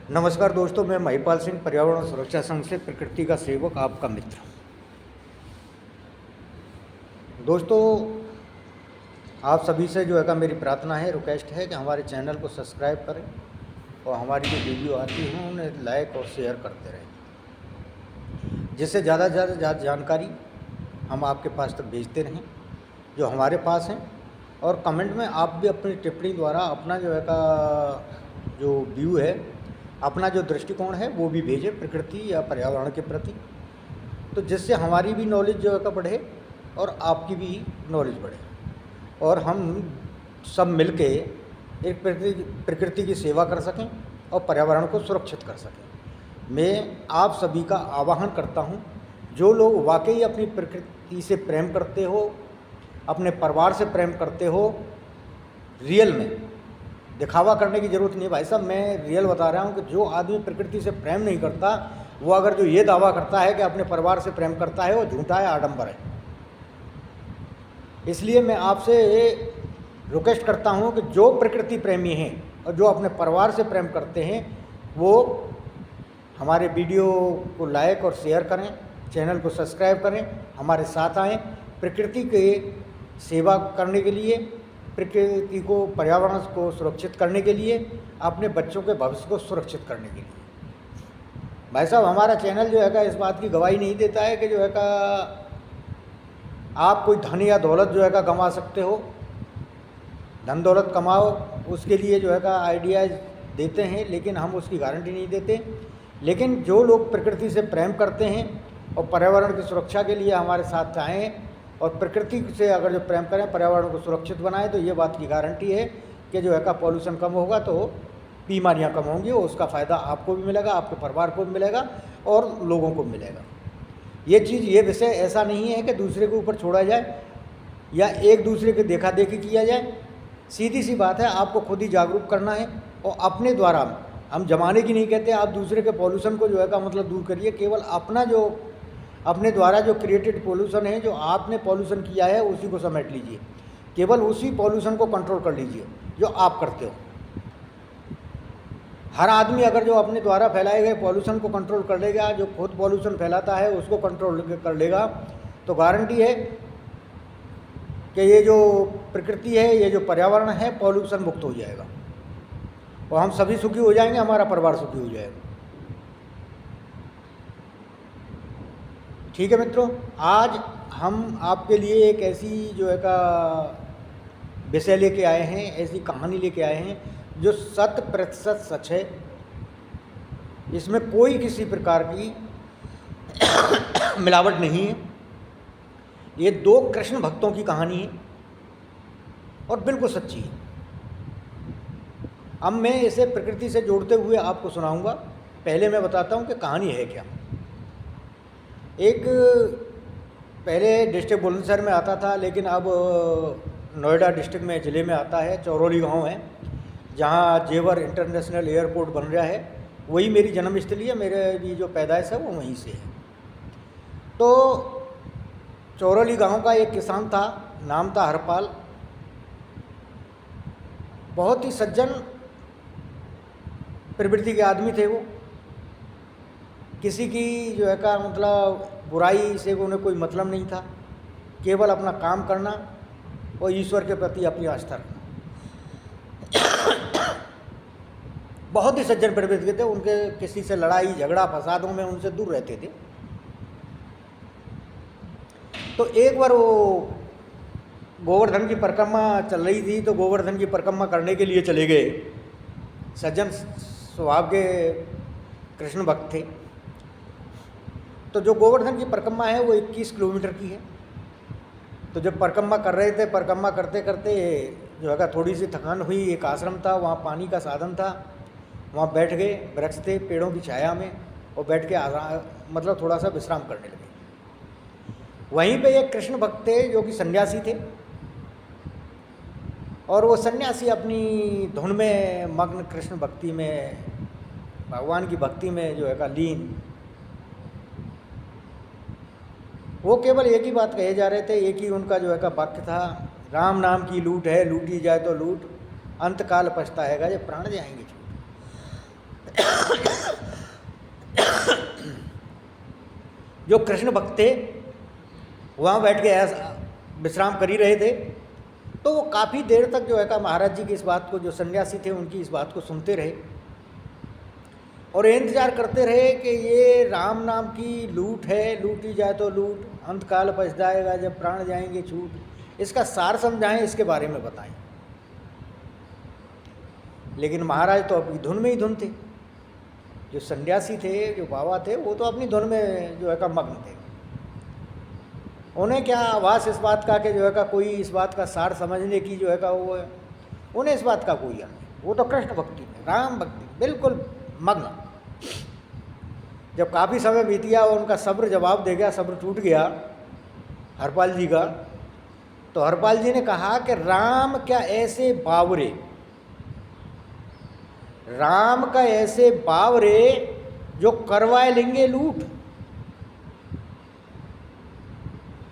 नमस्कार दोस्तों, मैं महिपाल सिंह पर्यावरण सुरक्षा संघ से प्रकृति का सेवक आपका मित्र। दोस्तों, आप सभी से जो है का मेरी प्रार्थना है, रिक्वेस्ट है कि हमारे चैनल को सब्सक्राइब करें और हमारी जो वीडियो आती हैं उन्हें लाइक और शेयर करते रहें, जिससे ज़्यादा से ज़्यादा जानकारी हम आपके पास तक भेजते रहें जो हमारे पास हैं। और कमेंट में आप भी अपनी टिप्पणी द्वारा अपना जो है का जो व्यू है, अपना जो दृष्टिकोण है वो भी भेजें प्रकृति या पर्यावरण के प्रति, तो जिससे हमारी भी नॉलेज जो है का बढ़े और आपकी भी नॉलेज बढ़े और हम सब मिलके एक प्रकृति की सेवा कर सकें और पर्यावरण को सुरक्षित कर सकें। मैं आप सभी का आह्वान करता हूं, जो लोग वाकई अपनी प्रकृति से प्रेम करते हो, अपने परिवार से प्रेम करते हो, रियल में दिखावा करने की ज़रूरत नहीं है भाई साहब, मैं रियल बता रहा हूँ कि जो आदमी प्रकृति से प्रेम नहीं करता, वो अगर जो ये दावा करता है कि अपने परिवार से प्रेम करता है, वो झूठा है, आडंबर है। इसलिए मैं आपसे रिक्वेस्ट करता हूँ कि जो प्रकृति प्रेमी हैं और जो अपने परिवार से प्रेम करते हैं, वो हमारे वीडियो को लाइक और शेयर करें, चैनल को सब्सक्राइब करें, हमारे साथ आएँ प्रकृति के सेवा करने के लिए, प्रकृति को, पर्यावरण को सुरक्षित करने के लिए, अपने बच्चों के भविष्य को सुरक्षित करने के लिए। भाई साहब, हमारा चैनल जो है का इस बात की गवाही नहीं देता है कि जो है का आप कोई धन या दौलत जो है का कमा सकते हो, धन दौलत कमाओ, उसके लिए जो है का आइडियाज़ देते हैं, लेकिन हम उसकी गारंटी नहीं देते। लेकिन जो लोग प्रकृति से प्रेम करते हैं और पर्यावरण की सुरक्षा के लिए हमारे साथ आएँ और प्रकृति से अगर जो प्रेम करें, पर्यावरण को सुरक्षित बनाएं, तो ये बात की गारंटी है कि जो है का पॉल्यूशन कम होगा तो बीमारियां कम होंगी और उसका फ़ायदा आपको भी मिलेगा, आपके परिवार को भी मिलेगा और लोगों को भी मिलेगा। ये चीज़, ये विषय ऐसा नहीं है कि दूसरे के ऊपर छोड़ा जाए या एक दूसरे के देखा देखी किया जाए। सीधी सी बात है, आपको खुद ही जागरूक करना है और अपने द्वारा, हम जमाने की नहीं कहते, आप दूसरे के पॉल्यूशन को जो है का मतलब दूर करिए। केवल अपना जो अपने द्वारा जो क्रिएटेड पॉल्यूशन है, जो आपने पॉल्यूशन किया है, उसी को समेट लीजिए, केवल उसी पॉल्यूशन को कंट्रोल कर लीजिए जो आप करते हो। हर आदमी अगर जो अपने द्वारा फैलाए गए पॉल्यूशन को कंट्रोल कर लेगा, जो खुद पॉल्यूशन फैलाता है उसको कंट्रोल कर लेगा, तो गारंटी है कि ये जो प्रकृति है, ये जो पर्यावरण है, पॉल्यूशन मुक्त हो जाएगा और हम सभी सुखी हो जाएंगे, हमारा परिवार सुखी हो जाएगा। ठीक है मित्रों, आज हम आपके लिए एक ऐसी जो है का विषय लेके आए हैं, ऐसी कहानी लेके आए हैं जो 100% सच है। इसमें कोई किसी प्रकार की मिलावट नहीं है। ये 2 कृष्ण भक्तों की कहानी है और बिल्कुल सच्ची है। अब मैं इसे प्रकृति से जोड़ते हुए आपको सुनाऊंगा। पहले मैं बताता हूँ कि कहानी है क्या। एक पहले डिस्ट्रिक्ट बुलंदशहर में आता था, लेकिन अब नोएडा डिस्ट्रिक्ट में, ज़िले में आता है। चौरोली गांव है जहां जेवर इंटरनेशनल एयरपोर्ट बन रहा है। वही मेरी जन्मस्थली है, मेरी जो पैदाइश है वो वहीं से है। तो चौरोली गांव का एक किसान था, नाम था हरपाल। बहुत ही सज्जन प्रवृत्ति के आदमी थे वो। किसी की जो है का मतलब बुराई से उन्हें कोई मतलब नहीं था, केवल अपना काम करना और ईश्वर के प्रति अपनी आस्था रखना। बहुत ही सज्जन प्रवृत्ति के थे। उनके किसी से लड़ाई झगड़ा फसादों में उनसे दूर रहते थे। तो एक बार वो गोवर्धन की परिक्रमा चल रही थी, तो गोवर्धन की परिक्रमा करने के लिए चले गए। सज्जन स्वभाव के कृष्ण भक्त थे। तो जो गोवर्धन की परिक्रमा है वो 21 किलोमीटर की है। तो जब परिक्रमा कर रहे थे, परिक्रमा करते करते जो है थोड़ी सी थकान हुई। एक आश्रम था, वहाँ पानी का साधन था, वहाँ बैठ गए। वृक्ष थे पेड़ों की छाया में, और बैठ के मतलब थोड़ा सा विश्राम करने लगे। वहीं पे एक कृष्ण भक्त थे जो कि सन्यासी थे, और वो सन्यासी अपनी धुन में मग्न, कृष्ण भक्ति में, भगवान की भक्ति में जो है का लीन। वो केवल एक ही बात कहे जा रहे थे, एक ही उनका जो है का वाक्य था, राम नाम की लूट है, लूटी जाए तो लूट, अंतकाल पछताएगा जब प्राण जाएंगे छूट। जो कृष्ण भक्त थे वहाँ बैठ के ऐसा विश्राम कर ही रहे थे, तो वो काफ़ी देर तक जो है का महाराज जी की इस बात को, जो सन्यासी थे उनकी इस बात को सुनते रहे और इंतजार करते रहे कि ये राम नाम की लूट है, लूटी जाए तो लूट, अंतकाल पछ जाएगा जब प्राण जाएंगे छूट, इसका सार समझाएं, इसके बारे में बताएं। लेकिन महाराज तो अपनी धुन में ही धुन थे। जो सन्यासी थे, जो बाबा थे, वो तो अपनी धुन में जो है का मग्न थे। उन्हें क्या आभास इस बात का कि जो है का कोई इस बात का सार समझने की जो है का वो है, उन्हें इस बात का कोई ज्ञान नहीं। वो तो कृष्ण भक्ति में, राम भक्ति बिल्कुल मग्न। जब काफ़ी समय बीत गया और उनका सब्र जवाब दे गया, सब्र टूट गया हरपाल जी का, तो हरपाल जी ने कहा कि राम क्या ऐसे बावरे, राम का ऐसे बावरे जो करवाए लेंगे लूट,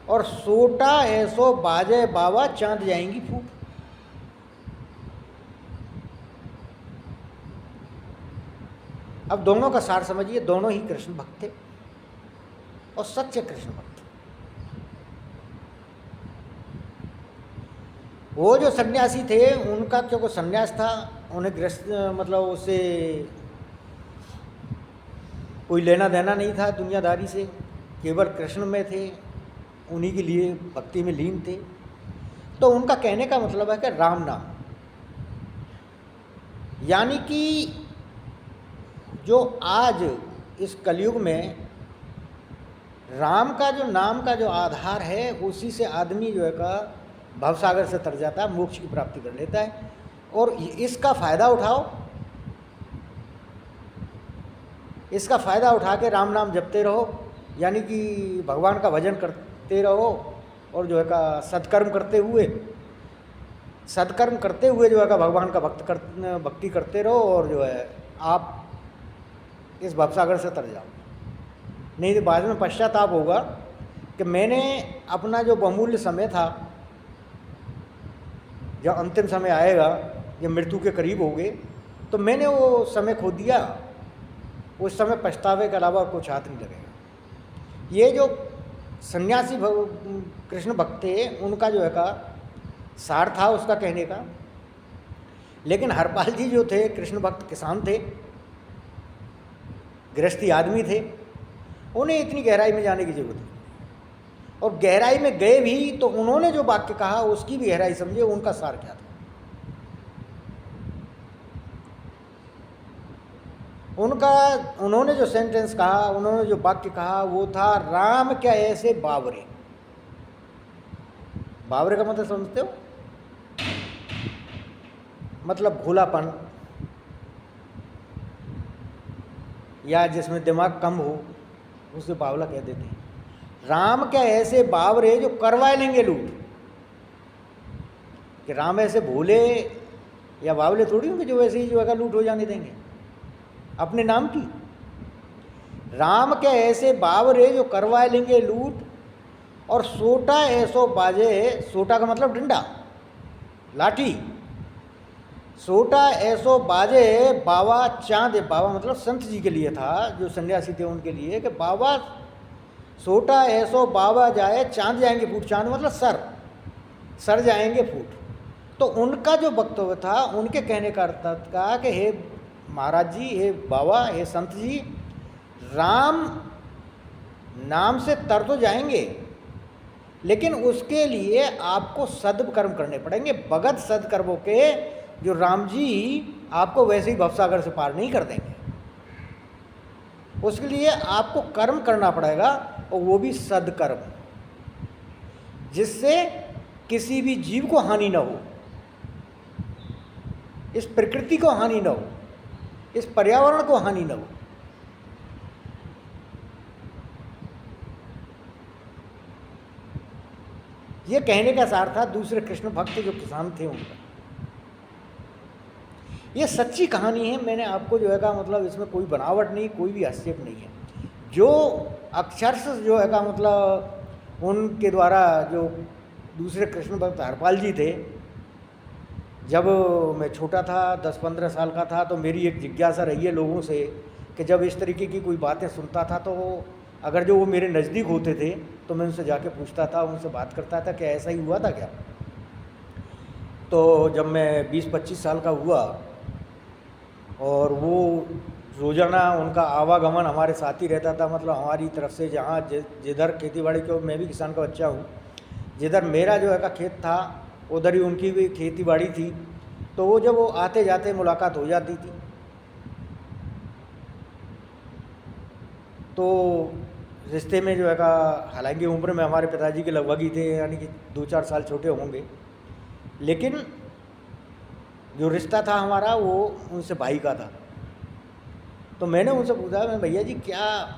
और सोटा ऐसो बाजे बाबा चांद जाएंगी फूट। अब दोनों का सार समझिए, दोनों ही कृष्ण भक्त थे और सच्चे कृष्ण भक्त। वो जो सन्यासी थे उनका क्योंकि सन्यास था, उन्हें गृहस्थ मतलब उससे कोई लेना देना नहीं था दुनियादारी से, केवल कृष्ण में थे, उन्हीं के लिए भक्ति में लीन थे। तो उनका कहने का मतलब है कि राम नाम, यानी कि जो आज इस कलयुग में राम का जो नाम का जो आधार है, उसी से आदमी जो है का भवसागर से तर जाता है, मोक्ष की प्राप्ति कर लेता है। और इसका फ़ायदा उठाओ, इसका फ़ायदा उठा के राम नाम जपते रहो, यानी कि भगवान का भजन करते रहो और जो है का सत्कर्म करते हुए जो है का भगवान का भक्ति करते रहो, और जो है आप इस भवसागर से तर जाओ। नहीं तो बाद में पश्चाताप होगा कि मैंने अपना जो बहुमूल्य समय था, जब अंतिम समय आएगा, जब मृत्यु के करीब हो गए, तो मैंने वो समय खो दिया। उस समय पछतावे के अलावा कुछ हाथ नहीं लगेगा। ये जो सन्यासी कृष्ण भक्त थे, उनका जो है का सार था उसका कहने का। लेकिन हरपाल जी जो थे कृष्ण भक्त किसान थे, गृहस्थी आदमी थे, उन्हें इतनी गहराई में जाने की जरूरत नहीं। और गहराई में गए भी तो उन्होंने जो वाक्य कहा उसकी भी गहराई समझे, उनका सार क्या था। उन्होंने जो सेंटेंस कहा, उन्होंने जो वाक्य कहा, वो था राम क्या ऐसे बावरे। बावरे का मतलब समझते हो? मतलब भोलापन, या जिसमें दिमाग कम हो उसे बावला कह देते हैं। राम क्या ऐसे बावरे जो करवा लेंगे लूट। कि राम ऐसे भोले या बावले थोड़ी होंगे जो वैसे ही जो है लूट हो जाने देंगे अपने नाम की। राम क्या ऐसे बावरे जो करवा लेंगे लूट, और सोटा ऐसो बाजे, सोटा का मतलब डंडा, लाठी, सोटा ऐसो बाजे बाबा चांद, बाबा मतलब संत जी के लिए था, जो सन्यासी थे उनके लिए, कि बाबा सोटा ऐसो बाबा जाए चांद जाएंगे फूट। चांद मतलब सर जाएंगे फूट। तो उनका जो वक्तव्य था, उनके कहने का अर्थ था कि हे महाराज जी, हे बाबा, हे संत जी, राम नाम से तर तो जाएंगे, लेकिन उसके लिए आपको सद्कर्म करने पड़ेंगे। बगैर सद्कर्मों के जो राम जी आपको वैसे ही भवसागर से पार नहीं कर देंगे। उसके लिए आपको कर्म करना पड़ेगा, और वो भी सद्कर्म, जिससे किसी भी जीव को हानि न हो, इस प्रकृति को हानि न हो, इस पर्यावरण को हानि न हो। ये कहने का सार था दूसरे कृष्ण भक्त जो किसान थे उनका। ये सच्ची कहानी है। मैंने आपको जो है का मतलब इसमें कोई बनावट नहीं, कोई भी हस्तक्षेप नहीं है। जो अक्षरश जो है का मतलब उनके द्वारा जो दूसरे कृष्ण भक्त हरपाल जी थे, जब मैं छोटा था 10-15 साल का था तो मेरी एक जिज्ञासा रही है लोगों से कि जब इस तरीके की कोई बातें सुनता था तो अगर जो वो मेरे नज़दीक होते थे तो मैं उनसे जाके पूछता था, उनसे बात करता था कि ऐसा ही हुआ था क्या। तो जब मैं 20-25 साल का हुआ और वो रोज़ाना उनका आवागमन हमारे साथ ही रहता था, मतलब हमारी तरफ से जहाँ जिधर खेतीबाड़ी को, मैं भी किसान का बच्चा हूँ, जिधर मेरा जो है का खेत था उधर ही उनकी भी खेतीबाड़ी थी, तो वो जब वो आते जाते मुलाकात हो जाती थी। तो रिश्ते में जो है का, हालांकि उम्र में हमारे पिताजी के लगभग ही थे, यानी कि 2-4 साल छोटे होंगे, लेकिन जो रिश्ता था हमारा वो उनसे भाई का था। तो मैंने उनसे पूछा, मैं भैया जी क्या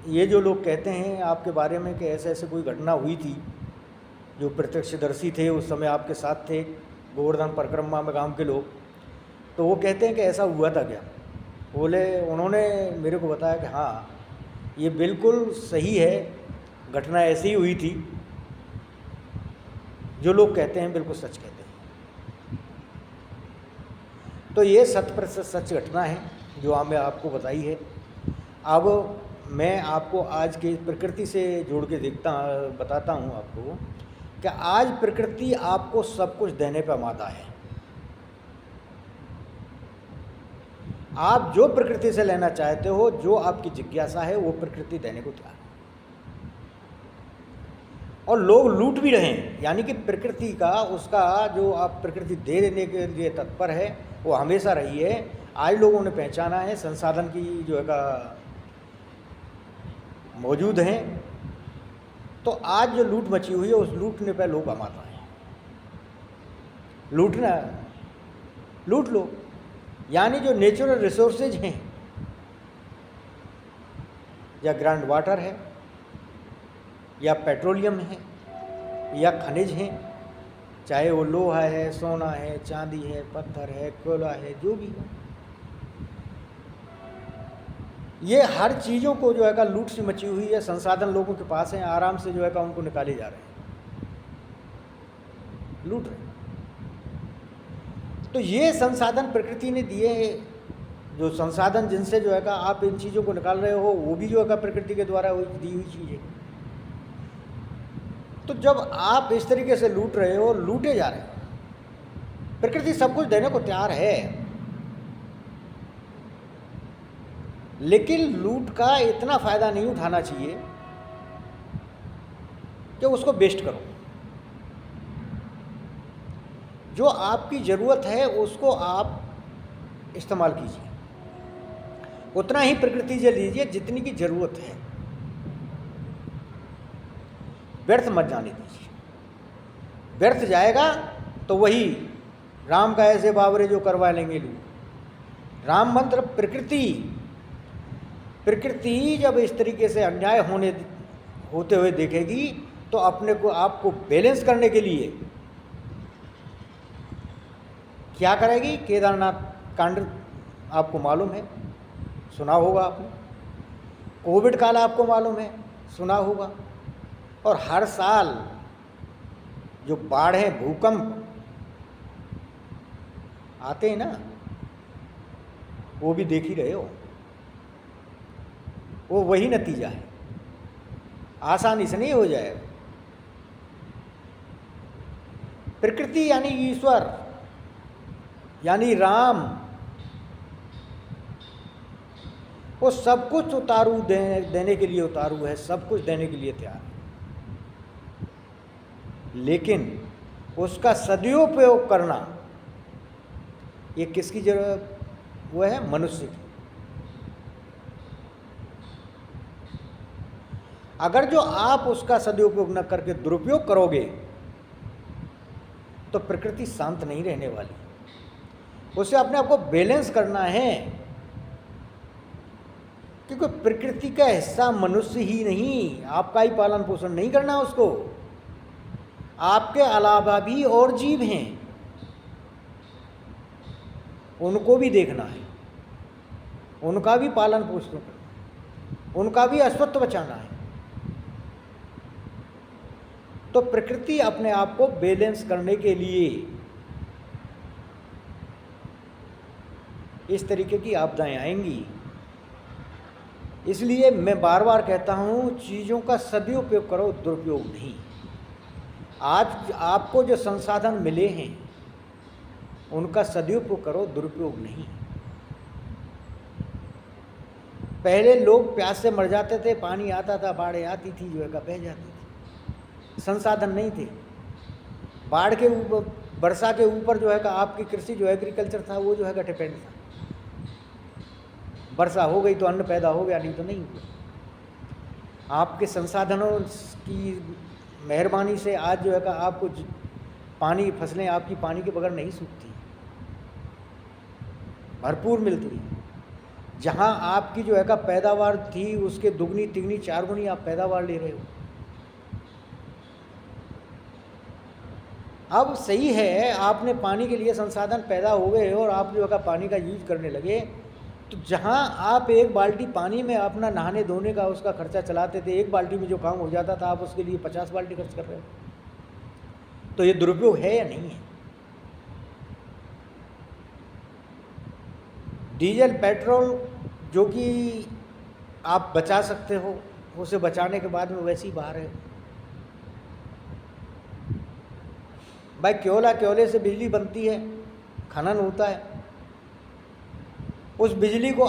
ये जो लोग कहते हैं आपके बारे में कि ऐसे ऐसे कोई घटना हुई थी, जो प्रत्यक्षदर्शी थे उस समय आपके साथ थे, गोवर्धन परिक्रमा में गांव के लोग, तो वो कहते हैं कि ऐसा हुआ था क्या। बोले, उन्होंने मेरे को बताया कि हाँ ये बिल्कुल सही है, घटना ऐसी ही हुई थी, जो लोग कहते हैं बिल्कुल सच कहते हैं। तो ये 100% सच घटना है जो मैं आपको बताई है। अब मैं आपको आज के प्रकृति से जोड़ के बताता हूँ आपको कि आज प्रकृति आपको सब कुछ देने पर आमादा है। आप जो प्रकृति से लेना चाहते हो, जो आपकी जिज्ञासा है, वो प्रकृति देने को तैयार है। और लोग लूट भी रहे हैं, यानी कि प्रकृति का, उसका जो आप प्रकृति दे देने के लिए तत्पर है वो हमेशा रही है। आज लोगों ने पहचाना है, संसाधन की जो है का मौजूद हैं, तो आज जो लूट मची हुई है उस लूटने पर लोग आमादा हैं। लूटना, लूट लो, यानी जो नेचुरल रिसोर्सेज हैं, या ग्राउंड वाटर है, या पेट्रोलियम है, या खनिज हैं, चाहे वो लोहा है, सोना है, चांदी है, पत्थर है, कोयला है, जो भी है, ये हर चीज़ों को जो है का लूट से मची हुई है। संसाधन लोगों के पास हैं, आराम से जो है का उनको निकाले जा रहे हैं, लूट रहे हैं। तो ये संसाधन प्रकृति ने दिए हैं। जो संसाधन जिनसे जो है का आप इन चीज़ों को निकाल रहे हो, वो भी जो है का प्रकृति के द्वारा दी हुई चीज़ है। तो जब आप इस तरीके से लूट रहे हो, लूटे जा रहे हो, प्रकृति सब कुछ देने को तैयार है, लेकिन लूट का इतना फ़ायदा नहीं उठाना चाहिए कि उसको वेस्ट करो। जो आपकी ज़रूरत है उसको आप इस्तेमाल कीजिए, उतना ही प्रकृति से लीजिए जितनी की ज़रूरत है, व्यर्थ मत जाने दीजिए। व्यर्थ जाएगा तो वही राम का ऐसे बावरे जो करवा लेंगे लूट। राम मंत्र प्रकृति जब इस तरीके से अन्याय होते हुए देखेगी तो अपने को, आपको बैलेंस करने के लिए क्या करेगी। केदारनाथ कांड आपको मालूम है, सुना होगा आपने। कोविड काल आपको मालूम है, सुना होगा। और हर साल जो बाढ़ें, भूकंप आते हैं ना, वो भी देख ही रहे हो, वो वही नतीजा है। आसानी से नहीं हो जाएगा। प्रकृति यानी ईश्वर, यानी राम, वो सब कुछ उतारू देने के लिए उतारू है, सब कुछ देने के लिए तैयार है, लेकिन उसका सदुपयोग करना ये किसकी जरूरत, वो है मनुष्य की। अगर जो आप उसका सदुपयोग न करके दुरुपयोग करोगे तो प्रकृति शांत नहीं रहने वाली। उसे अपने आप को बैलेंस करना है, क्योंकि प्रकृति का हिस्सा मनुष्य ही नहीं, आपका ही पालन पोषण नहीं करना उसको, आपके अलावा भी और जीव हैं, उनको भी देखना है, उनका भी पालन पोषण करना, उनका भी अस्तित्व बचाना है। तो प्रकृति अपने आप को बैलेंस करने के लिए इस तरीके की आपदाएं आएंगी। इसलिए मैं बार बार कहता हूँ, चीज़ों का सदुपयोग करो, दुरुपयोग नहीं। आज आपको जो संसाधन मिले हैं उनका सदुपयोग करो, दुरुपयोग नहीं। पहले लोग प्यास से मर जाते थे, पानी आता था, बाढ़ें आती थी, जो है का बह जाती थी, संसाधन नहीं थे। बाढ़ के ऊपर, वर्षा के ऊपर जो है का आपकी कृषि जो एग्रीकल्चर था वो जो है का डिपेंड था। वर्षा हो गई तो अन्न पैदा हो गया, नहीं तो नहीं हुआ। आपके संसाधनों की मेहरबानी से आज जो है का आपको पानी, फसलें आपकी पानी के बगैर नहीं सूखती, भरपूर मिलती है। जहाँ आपकी जो है का पैदावार थी उसके दुगनी तिगनी चार गुनी आप पैदावार ले रहे हो। अब सही है, आपने पानी के लिए संसाधन पैदा हो गए और आप जो है पानी का यूज करने लगे, तो जहाँ आप एक बाल्टी पानी में अपना नहाने धोने का उसका खर्चा चलाते थे, एक बाल्टी में जो काम हो जाता था आप उसके लिए 50 बाल्टी खर्च कर रहे हो। तो ये दुरुपयोग है या नहीं है? डीजल पेट्रोल जो कि आप बचा सकते हो, उसे बचाने के बाद में वैसे ही बाहर है। भाई कोयले से बिजली बनती है, खनन होता है, उस बिजली को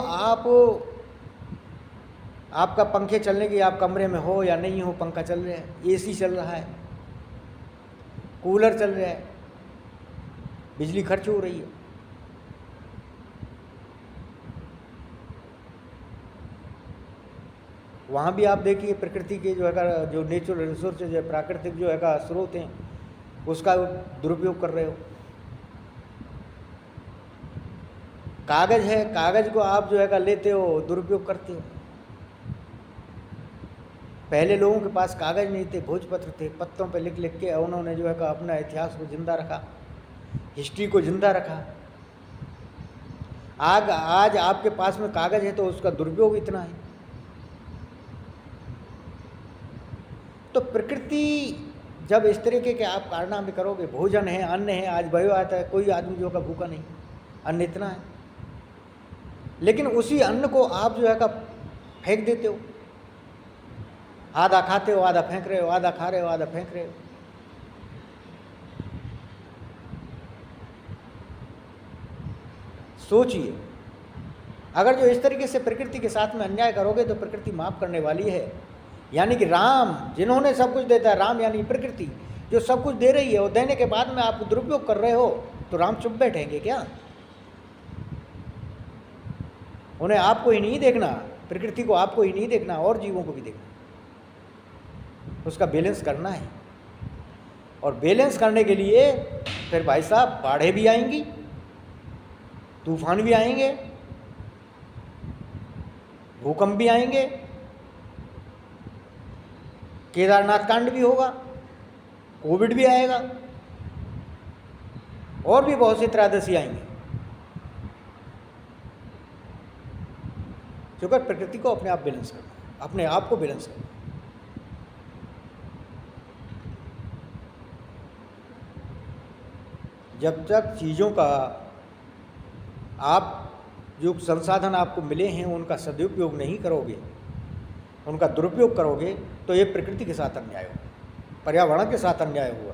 आपका पंखे चलने की, आप कमरे में हो या नहीं हो, पंखा चल रहा है, एसी चल रहा है, कूलर चल रहा है, बिजली खर्च हो रही है। वहाँ भी आप देखिए प्रकृति के जो है जो नेचुरल रिसोर्सेज है, प्राकृतिक जो है स्रोत हैं, उसका दुरुपयोग कर रहे हो। कागज है, कागज को आप जो है लेते हो, दुरुपयोग करते हो। पहले लोगों के पास कागज नहीं थे, भोजपत्र थे, पत्तों पे लिख लिख के उन्होंने जो है अपना इतिहास को जिंदा रखा, हिस्ट्री को जिंदा रखा। आज आपके पास में कागज है तो उसका दुरुपयोग इतना है। तो प्रकृति जब इस तरीके के आप कारनामे करोगे, भोजन है, अन्न है, आज भयो आता है, कोई आदमी जो का भूखा नहीं, अन्न इतना है, लेकिन उसी अन्न को आप जो है का फेंक देते हो। आधा खाते हो, आधा फेंक रहे हो, आधा खा रहे हो, आधा फेंक रहे हो। सोचिए, अगर जो इस तरीके से प्रकृति के साथ में अन्याय करोगे तो प्रकृति माफ करने वाली है। यानी कि राम जिन्होंने सब कुछ देता है, राम यानी प्रकृति जो सब कुछ दे रही है, और देने के बाद में आप दुरुपयोग कर रहे हो, तो राम चुप बैठेंगे क्या? उन्हें आपको ही नहीं देखना, प्रकृति को आपको ही नहीं देखना, और जीवों को भी देखना, उसका बैलेंस करना है। और बैलेंस करने के लिए फिर भाई साहब बाढ़ें भी आएंगी, तूफान भी आएंगे, भूकंप भी आएंगे, केदारनाथ कांड भी होगा, कोविड भी आएगा, और भी बहुत सी त्रयोदशी आएंगे। क्योंकि प्रकृति को अपने आप बैलेंस करना, अपने आप को बैलेंस करना। जब तक चीज़ों का आप जो संसाधन आपको मिले हैं उनका सदुपयोग नहीं करोगे, उनका दुरुपयोग करोगे, तो ये प्रकृति के साथ अन्याय होगा, पर्यावरण के साथ अन्याय होगा,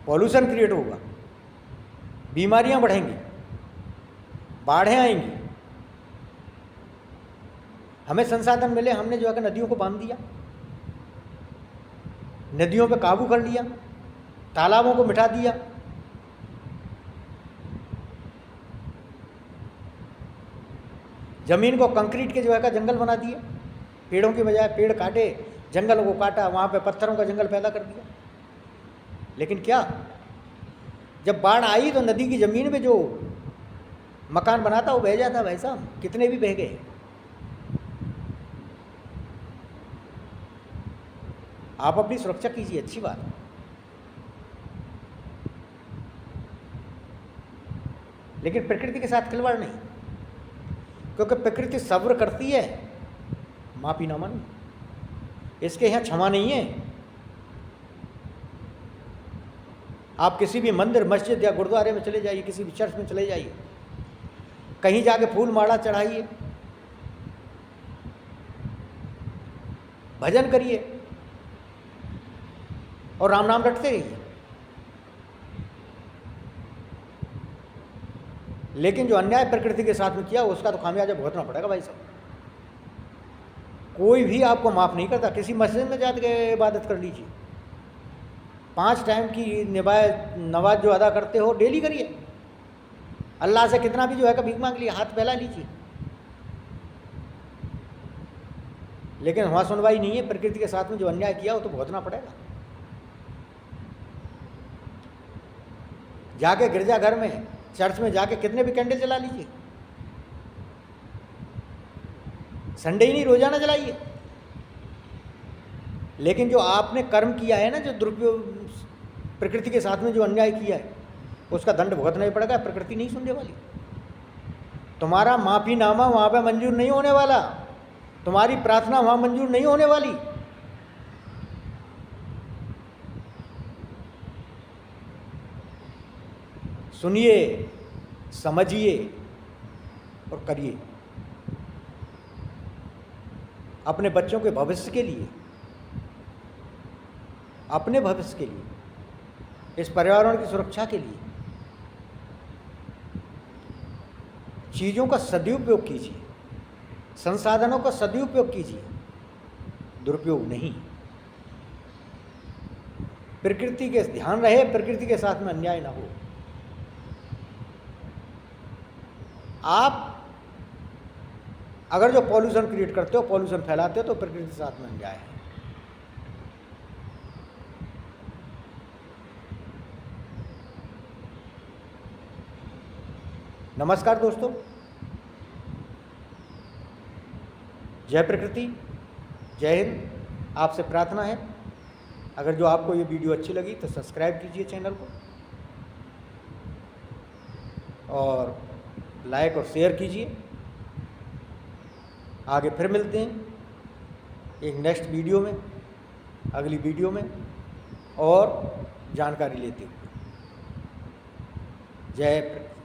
पॉल्यूशन क्रिएट होगा, बीमारियां बढ़ेंगी, बाढ़ें आएंगी। हमें संसाधन मिले, हमने जो है नदियों को बांध दिया, नदियों पे काबू कर लिया, तालाबों को मिटा दिया, जमीन को कंक्रीट के जो है जंगल बना दिया, पेड़ों की बजाय पेड़ काटे, जंगलों को काटा, वहाँ पे पत्थरों का जंगल पैदा कर दिया। लेकिन क्या, जब बाढ़ आई तो नदी की ज़मीन में जो मकान बनाता वो बह जाता। भाई साहब कितने भी बह गए। आप अपनी सुरक्षा कीजिए, अच्छी बात है, लेकिन प्रकृति के साथ खिलवाड़ नहीं, क्योंकि प्रकृति सब्र करती है, माफी ना मानी, इसके यहाँ क्षमा नहीं है। आप किसी भी मंदिर, मस्जिद या गुरुद्वारे में चले जाइए, किसी भी चर्च में चले जाइए, कहीं जाके फूल माला चढ़ाइए, भजन करिए और राम नाम रटते रहिए। लेकिन जो अन्याय प्रकृति के साथ में किया उसका तो खामियाजा भुगतना पड़ेगा भाई साहब। कोई भी आपको माफ़ नहीं करता। किसी मस्जिद में जाकर के इबादत कर लीजिए, 5 टाइम की नमाज जो अदा करते हो डेली करिए। अल्लाह से कितना भी जो है कि भीख मांग लिए, हाथ फैला लीजिए, लेकिन वहाँ सुनवाई नहीं है। प्रकृति के साथ में जो अन्याय किया वो तो भुगतना पड़ेगा। जाके गिरजाघर में, चर्च में जाके कितने भी कैंडल जला लीजिए, संडे ही नहीं रोजाना जलाइए। लेकिन जो आपने कर्म किया है ना, जो दुरुपयोग प्रकृति के साथ में जो अन्याय किया है, उसका दंड भुगतना ही पड़ेगा। प्रकृति नहीं सुनने वाली। तुम्हारा माफीनामा वहाँ पे मंजूर नहीं होने वाला, तुम्हारी प्रार्थना वहाँ मंजूर नहीं होने वाली। सुनिए, समझिए और करिए। अपने बच्चों के भविष्य के लिए, अपने भविष्य के लिए, इस पर्यावरण की सुरक्षा के लिए चीज़ों का सदुपयोग कीजिए, संसाधनों का सदुपयोग कीजिए, दुरुपयोग नहीं। प्रकृति के ध्यान रहे, प्रकृति के साथ में अन्याय ना हो। आप अगर जो पॉल्यूशन क्रिएट करते हो, पॉल्यूशन फैलाते हो, तो प्रकृति के साथ में अन्याय है। नमस्कार दोस्तों, जय प्रकृति, जय हिंद। आपसे प्रार्थना है, अगर जो आपको ये वीडियो अच्छी लगी तो सब्सक्राइब कीजिए चैनल को और लाइक और शेयर कीजिए। आगे फिर मिलते हैं एक नेक्स्ट वीडियो में, अगली वीडियो में और जानकारी लेते हुए। जय प्रकृति।